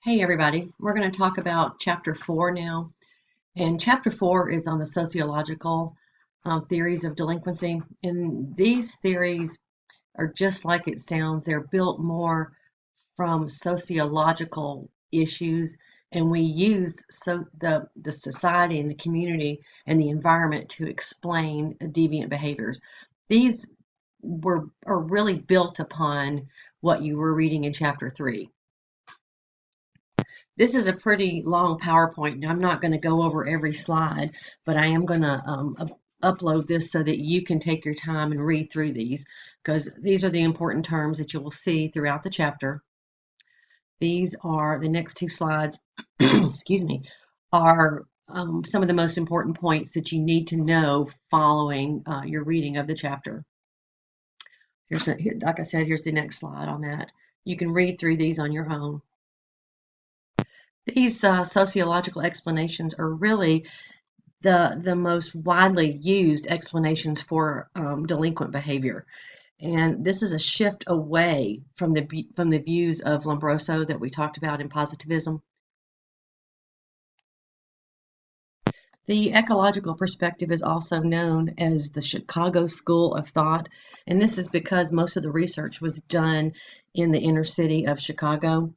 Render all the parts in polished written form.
Hey everybody, we're going to talk about chapter 4 now. And chapter 4 is on the sociological theories of delinquency. And these theories are just like it sounds, they're built more from sociological issues. And we use the society and the community and the environment to explain deviant behaviors. These are really built upon what you were reading in chapter 3. This is a pretty long PowerPoint, and I'm not going to go over every slide, but I am going to upload this so that you can take your time and read through these, because these are the important terms that you will see throughout the chapter. These are the next two slides, excuse me, are some of the most important points that you need to know following your reading of the chapter. Like I said, here's the next slide on that. You can read through these on your own. These sociological explanations are really the most widely used explanations for delinquent behavior. And this is a shift away from the views of Lombroso that we talked about in positivism. The ecological perspective is also known as the Chicago School of Thought, and this is because most of the research was done in the inner city of Chicago.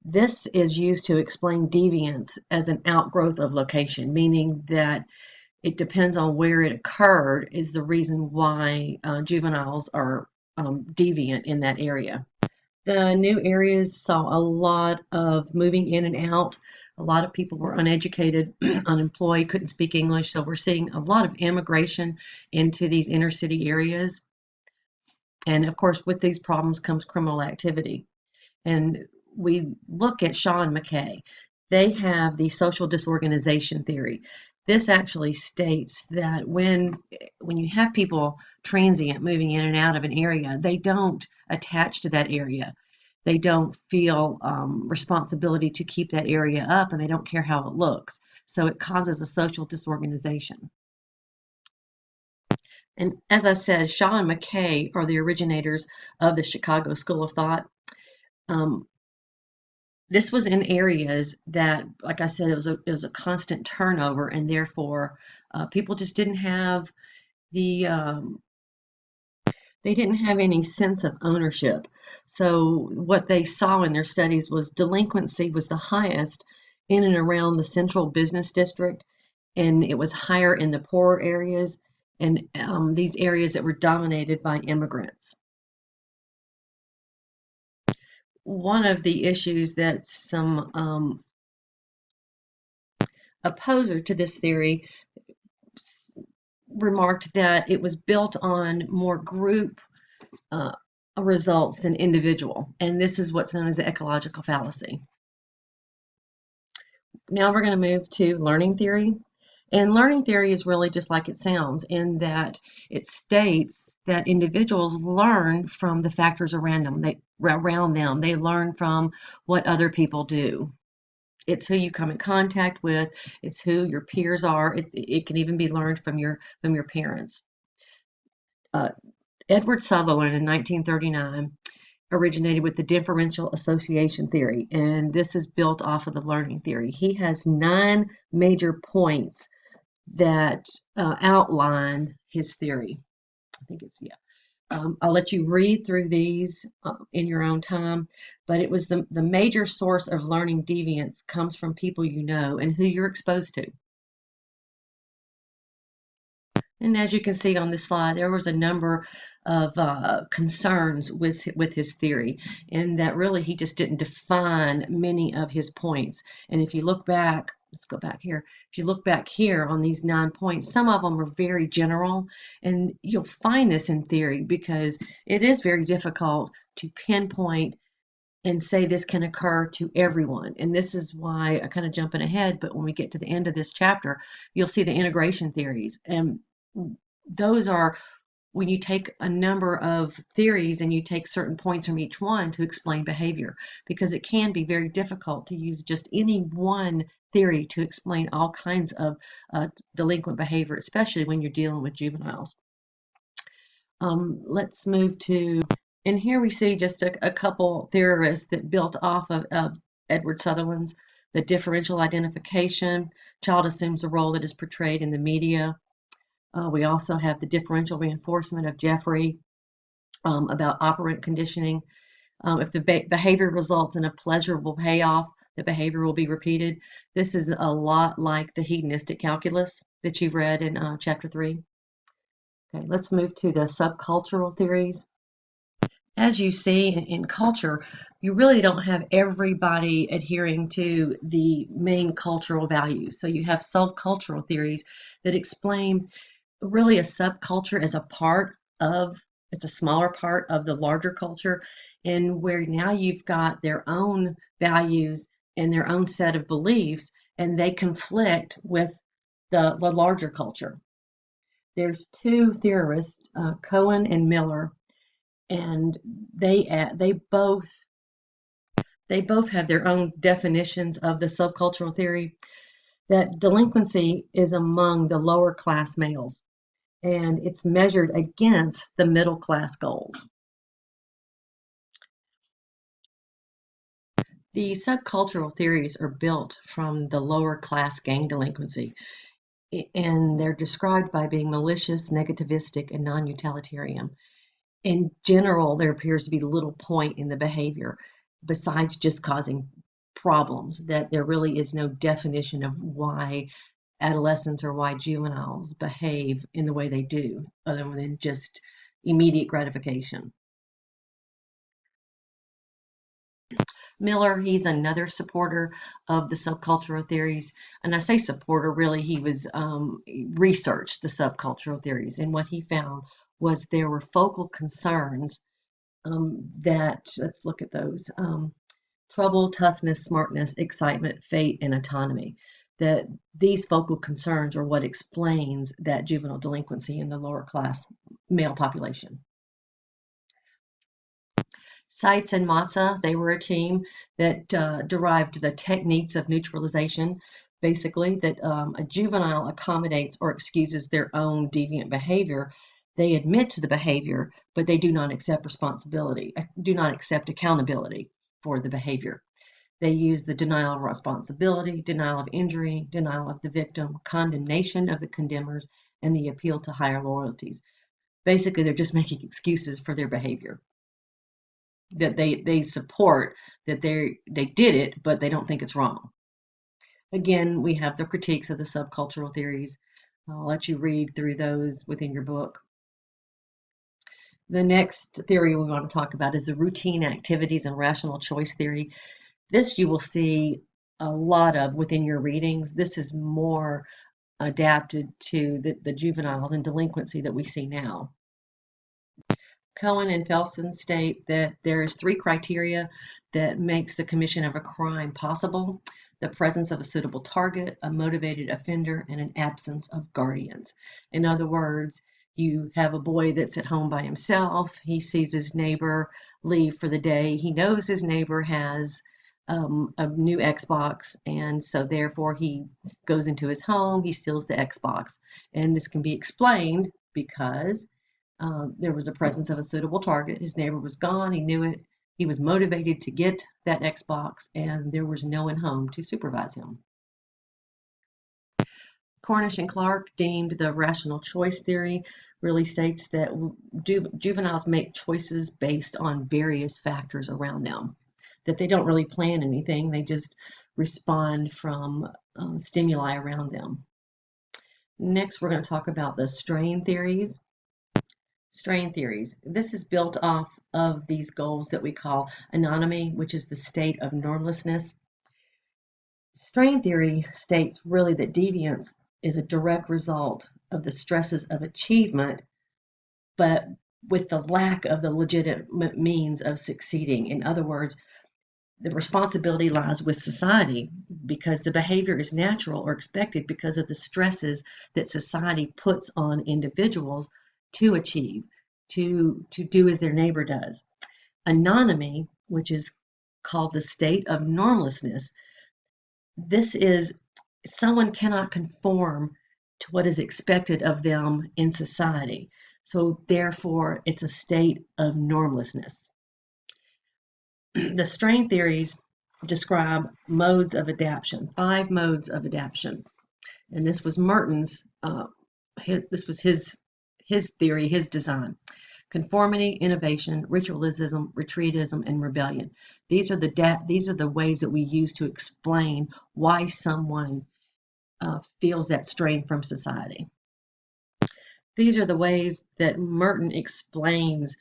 This is used to explain deviance as an outgrowth of location, meaning that it depends on where it occurred is the reason why juveniles are deviant in that area. The new areas saw a lot of moving in and out. A lot of people were uneducated, unemployed, couldn't speak English. So we're seeing a lot of immigration into these inner city areas. And of course, with these problems comes criminal activity. And we look at Shaw and McKay. They have the social disorganization theory. This actually states that when you have people transient moving in and out of an area, they don't attach to that area. They don't feel responsibility to keep that area up, and they don't care how it looks. So it causes a social disorganization. And as I said, Shaw and McKay are the originators of the Chicago School of Thought. Um, this was in areas that, like I said, it was a constant turnover, and therefore people just didn't have the they didn't have any sense of ownership. So what they saw in their studies was delinquency was the highest in and around the central business district, and it was higher in the poorer areas and these areas that were dominated by immigrants. One of the issues that some opposer to this theory remarked that it was built on more group uh, results than individual, and this is what's known as the ecological fallacy. Now we're going to move to learning theory. And learning theory is really just like it sounds in that it states that individuals learn from the factors around them. They learn from what other people do. It's who you come in contact with. It's who your peers are. It can even be learned from your parents. Uh, Edward Sutherland in 1939 originated with the differential association theory, and this is built off of the learning theory. He has 9 major points that outline his theory. I think it's, yeah. I'll let you read through these in your own time, but it was the major source of learning deviance comes from people you know and who you're exposed to. And as you can see on this slide, there was a number of concerns with his theory, in that really he just didn't define many of his points. And if you look back, let's go back here. If you look back here on these 9 points, some of them are very general, and you'll find this in theory because it is very difficult to pinpoint and say this can occur to everyone. And this is why I kind of jumping ahead, but when we get to the end of this chapter, you'll see the integration theories. And those are when you take a number of theories and you take certain points from each one to explain behavior, because it can be very difficult to use just any one theory to explain all kinds of delinquent behavior, especially when you're dealing with juveniles. Let's move to, and here we see just a couple theorists that built off of Edward Sutherland's. The differential identification, child assumes a role that is portrayed in the media. We also have the differential reinforcement of Jeffrey about operant conditioning. If the behavior results in a pleasurable payoff, the behavior will be repeated. This is a lot like the hedonistic calculus that you've read in chapter 3. Okay, let's move to the subcultural theories. As you see in culture, you really don't have everybody adhering to the main cultural values. So you have subcultural theories that explain really a subculture as a part of, it's a smaller part of the larger culture, and where now you've got their own values and their own set of beliefs, and they conflict with the larger culture. There's two theorists, Cohen and Miller, and they both have their own definitions of the subcultural theory, that delinquency is among the lower class males and it's measured against the middle class goals. The subcultural theories are built from the lower class gang delinquency, and they're described by being malicious, negativistic, and non-utilitarian. In general, there appears to be little point in the behavior besides just causing problems, that there really is no definition of why adolescents or why juveniles behave in the way they do, other than just immediate gratification. Miller, he's another supporter of the subcultural theories. And I say supporter, really, he was researched the subcultural theories. And what he found was there were focal concerns that, let's look at those, trouble, toughness, smartness, excitement, fate, and autonomy. That these focal concerns are what explains that juvenile delinquency in the lower class male population. Seitz and Matza, they were a team that derived the techniques of neutralization, basically, that a juvenile accommodates or excuses their own deviant behavior. They admit to the behavior, but they do not accept responsibility, do not accept accountability for the behavior. They use the denial of responsibility, denial of injury, denial of the victim, condemnation of the condemners, and the appeal to higher loyalties. Basically, they're just making excuses for their behavior. That they support that they did it, but they don't think it's wrong. Again, we have the critiques of the subcultural theories. I'll let you read through those within your book. The next theory we want to talk about is the routine activities and rational choice theory. This you will see a lot of within your readings. This is more adapted to the juveniles and delinquency that we see now. Cohen and Felsen state that there's 3 criteria that makes the commission of a crime possible: the presence of a suitable target, a motivated offender, and an absence of guardians. In other words, you have a boy that's at home by himself. He sees his neighbor leave for the day. He knows his neighbor has a new Xbox, and so therefore he goes into his home, he steals the Xbox. And this can be explained because there was a presence of a suitable target. His neighbor was gone. He knew it. He was motivated to get that Xbox, and there was no one home to supervise him. Cornish and Clark deemed the rational choice theory really states that juveniles make choices based on various factors around them, that they don't really plan anything. They just respond from stimuli around them. Next, we're going to talk about the strain theories. Strain theories. This is built off of these goals that we call anonymy, which is the state of normlessness. Strain theory states really that deviance is a direct result of the stresses of achievement, but with the lack of the legitimate means of succeeding. In other words, the responsibility lies with society because the behavior is natural or expected because of the stresses that society puts on individuals to achieve, to do as their neighbor does. Anonymy, which is called the state of normlessness, this is someone cannot conform to what is expected of them in society. So therefore, it's a state of normlessness. The strain theories describe modes of adaptation, 5 modes of adaptation. And this was Merton's, this was his theory, his design. Conformity, innovation, ritualism, retreatism, and rebellion. These are the ways that we use to explain why someone feels that strain from society. These are the ways that Merton explains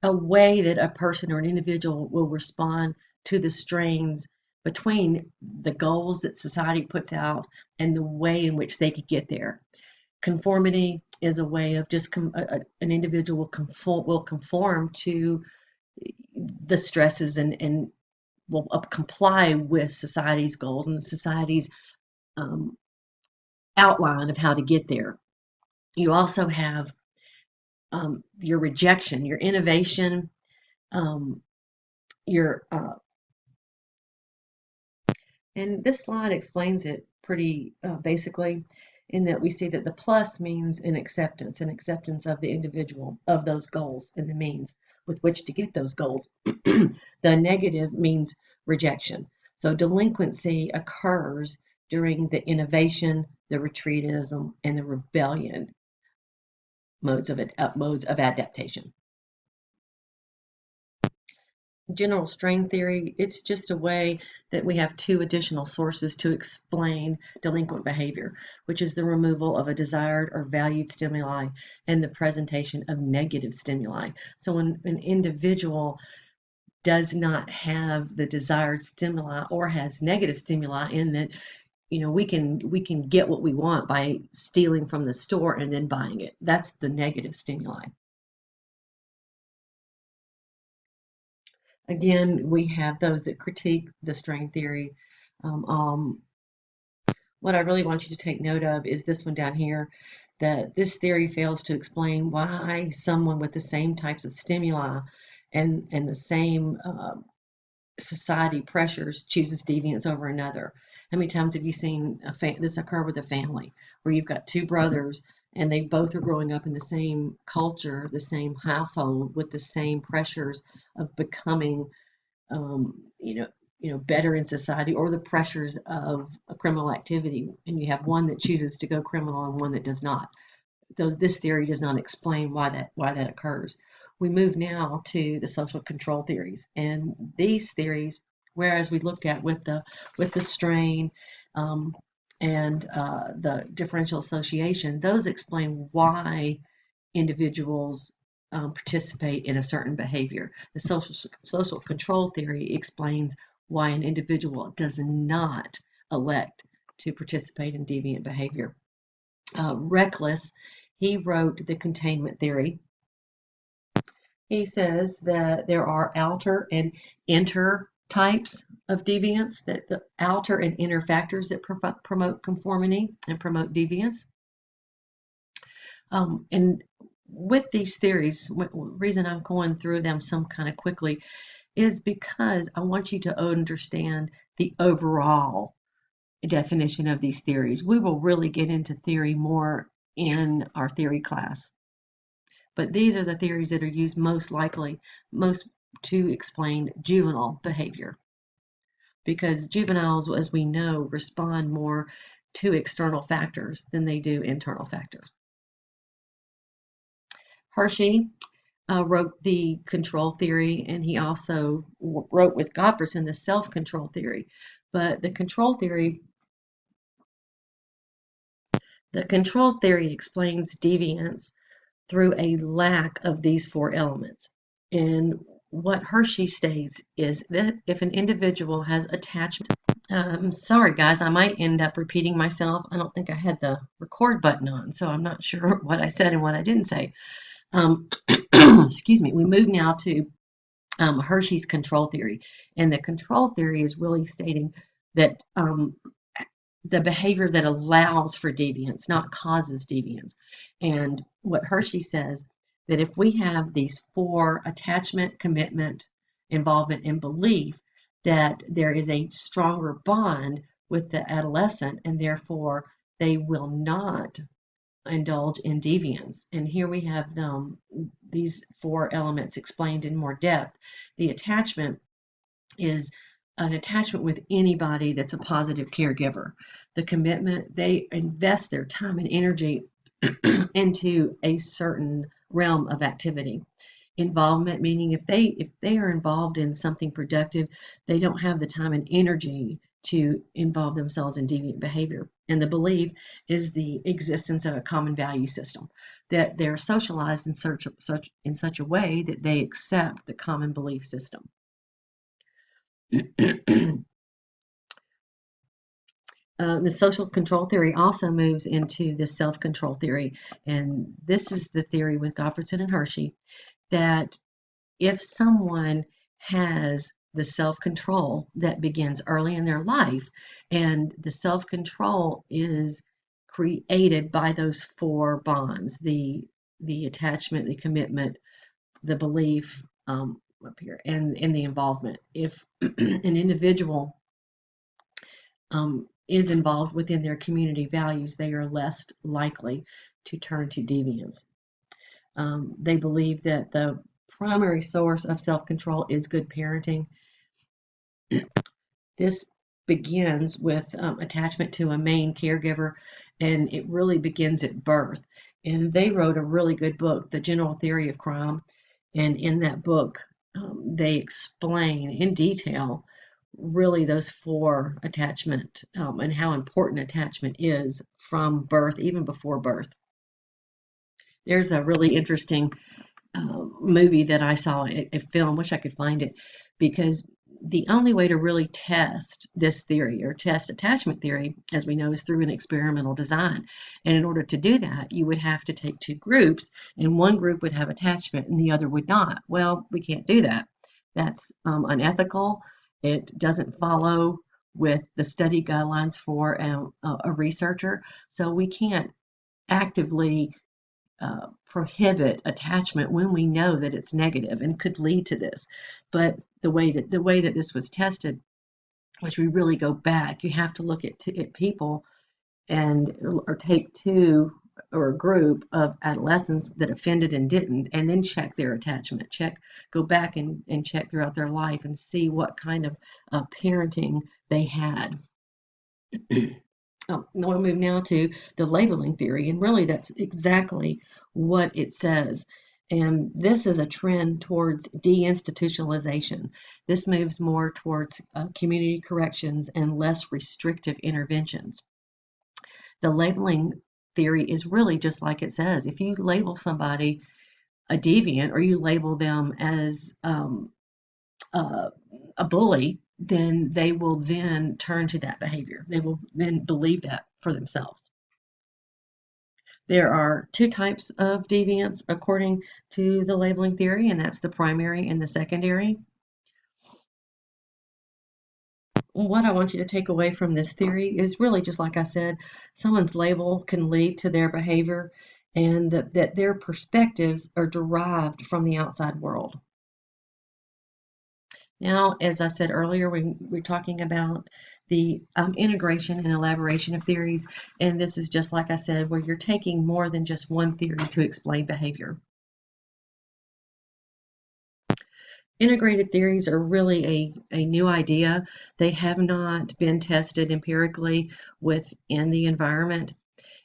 a way that a person or an individual will respond to the strains between the goals that society puts out and the way in which they could get there. Conformity is a way of just an individual will conform to the stresses and will comply with society's goals and society's um, outline of how to get there. You also have your rejection, your innovation, your and this slide explains it pretty basically, in that we see that the plus means an acceptance of the individual of those goals and the means with which to get those goals. The negative means rejection. So delinquency occurs during the innovation, the retreatism, and the rebellion modes of adaptation. General strain theory, it's just a way that we have 2 additional sources to explain delinquent behavior, which is the removal of a desired or valued stimuli and the presentation of negative stimuli. So when an individual does not have the desired stimuli or has negative stimuli, in that we can get what we want by stealing from the store and then buying it. That's the negative stimuli. Again, we have those that critique the strain theory. What I really want you to take note of is this one down here, that this theory fails to explain why someone with the same types of stimuli and the same society pressures chooses deviance over another. How many times have you seen this occur with a family where you've got 2 brothers and they both are growing up in the same culture, the same household, with the same pressures of becoming, better in society, or the pressures of a criminal activity, and you have one that chooses to go criminal and one that does not. This theory does not explain why that occurs. We move now to the social control theories, and these theories, whereas we looked at with the strain and the differential association, those explain why individuals participate in a certain behavior. The social control theory explains why an individual does not elect to participate in deviant behavior. Reckless, he wrote the containment theory. He says that there are outer and inner types of deviance, that the outer and inner factors that promote conformity and promote deviance. And with these theories, the reason I'm going through them some kind of quickly is because I want you to understand the overall definition of these theories. We will really get into theory more in our theory class, but these are the theories that are used most to explain juvenile behavior, because juveniles, as we know, respond more to external factors than they do internal factors. Hershey wrote the control theory, and he also wrote with Gottfredson the self-control theory. But the control theory explains deviance through a lack of these 4 elements. And what Hershey states is that if an individual has attachment, sorry guys, I might end up repeating myself. I don't think I had the record button on, so I'm not sure what I said and what I didn't say. Excuse me. We move now to Hershey's control theory, and the control theory is really stating that the behavior that allows for deviance, not causes deviance. And what Hershey says, that if we have these 4: attachment, commitment, involvement, and belief, that there is a stronger bond with the adolescent, and therefore they will not indulge in deviance. And here we have these 4 elements explained in more depth. The attachment is an attachment with anybody that's a positive caregiver. The commitment, they invest their time and energy into a certain realm of activity. Involvement, meaning if they are involved in something productive, they don't have the time and energy to involve themselves in deviant behavior. And the belief is the existence of a common value system, that they're socialized in such a way that they accept the common belief system. The social control theory also moves into the self-control theory, and this is the theory with Gottfredson and Hershey that if someone has the self-control that begins early in their life, and the self-control is created by those four bonds, the attachment, the commitment, the belief, up here, and the involvement. If an individual is involved within their community values, they are less likely to turn to deviance. They believe that the primary source of self-control is good parenting. This begins with attachment to a main caregiver, and it really begins at birth. And they wrote a really good book, The General Theory of Crime. And in that book, they explain in detail really those four attachment and how important attachment is from birth, even before birth. There's a really interesting movie that I saw, a film, wish I could find it, because the only way to really test this theory or test attachment theory, as we know, is through an experimental design. And in order to do that, you would have to take two groups, and one group would have attachment and the other would not. Well, we can't do that. That's unethical. It doesn't follow with the study guidelines for a researcher. So we can't actively prohibit attachment when we know that it's negative and could lead to this. But the way that this was tested was we really go back. You have to look at people and or take two or a group of adolescents that offended and didn't, and then check their attachment. Go back and check throughout their life and see what kind of parenting they had. I want to move now to the labeling theory, and really that's exactly what it says. And this is a trend towards deinstitutionalization. This moves more towards community corrections and less restrictive interventions. The labeling theory is really just like it says. If you label somebody a deviant or you label them as uh, a bully, then they will then turn to that behavior. They will then believe that for themselves. There are two types of deviance according to the labeling theory, and that's the primary and the secondary. What I want you to take away from this theory is really just like I said, someone's label can lead to their behavior, and that their perspectives are derived from the outside world. Now, as I said earlier, we're talking about the integration and elaboration of theories, and this is just like I said, where you're taking more than just one theory to explain behavior. Integrated theories are really a new idea. They have not been tested empirically within the environment.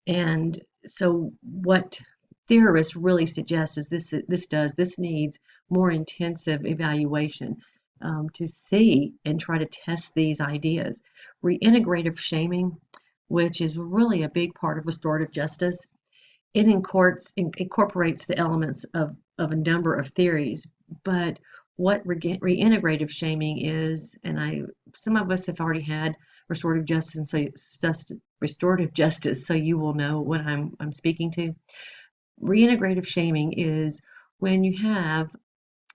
And so what theorists really suggest is this needs more intensive evaluation to see and try to test these ideas. Reintegrative shaming, which is really a big part of restorative justice, it incorporates the elements of a number of theories, but what reintegrative shaming is, and some of us have already had restorative justice, and restorative justice, so you will know what I'm speaking to. Reintegrative shaming is when you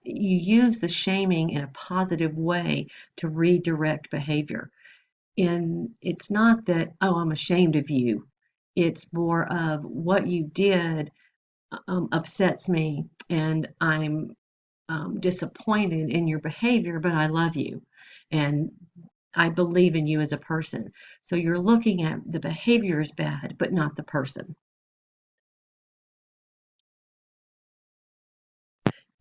use the shaming in a positive way to redirect behavior. And it's not that, oh, I'm ashamed of you. It's more of what you did upsets me, and I'm disappointed in your behavior, but I love you. And I believe in you as a person. So you're looking at the behavior is bad, but not the person.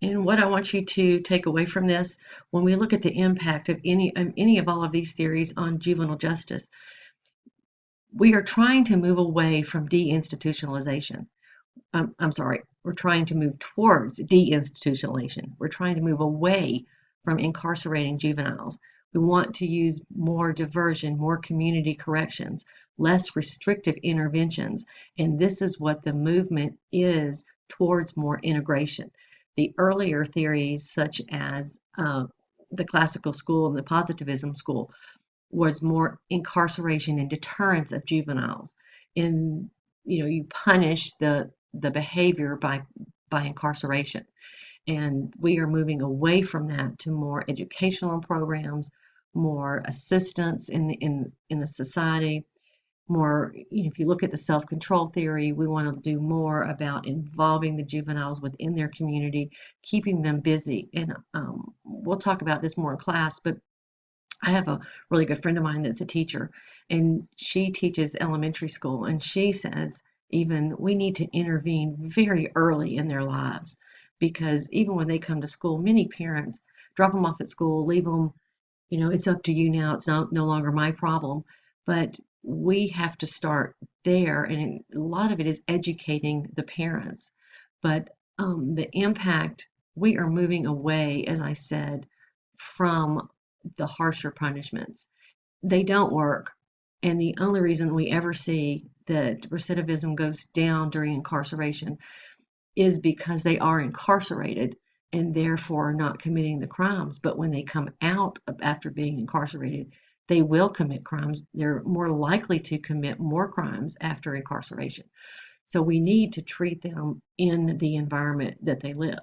And what I want you to take away from this, when we look at the impact of any of all of these theories on juvenile justice, we are trying to move away from deinstitutionalization. I'm sorry, we're trying to move towards deinstitutionalization. We're trying to move away from incarcerating juveniles. We want to use more diversion, more community corrections, less restrictive interventions. And this is what the movement is towards more integration. The earlier theories, such as the classical school and the positivism school, was more incarceration and deterrence of juveniles. And you punish the behavior by incarceration. And we are moving away from that to more educational programs, more assistance in the society, more, if you look at the self-control theory, we want to do more about involving the juveniles within their community, keeping them busy. And we'll talk about this more in class, but I have a really good friend of mine that's a teacher, and she teaches elementary school, and she says even we need to intervene very early in their lives, because even when they come to school, many parents drop them off at school, leave them, it's up to you now, it's no longer my problem. But we have to start there, and a lot of it is educating the parents. But the impact, we are moving away, as I said, from the harsher punishments. They don't work. And the only reason we ever see that recidivism goes down during incarceration is because they are incarcerated and therefore not committing the crimes. But when they come out after being incarcerated, they will commit crimes. They're more likely to commit more crimes after incarceration. So we need to treat them in the environment that they live.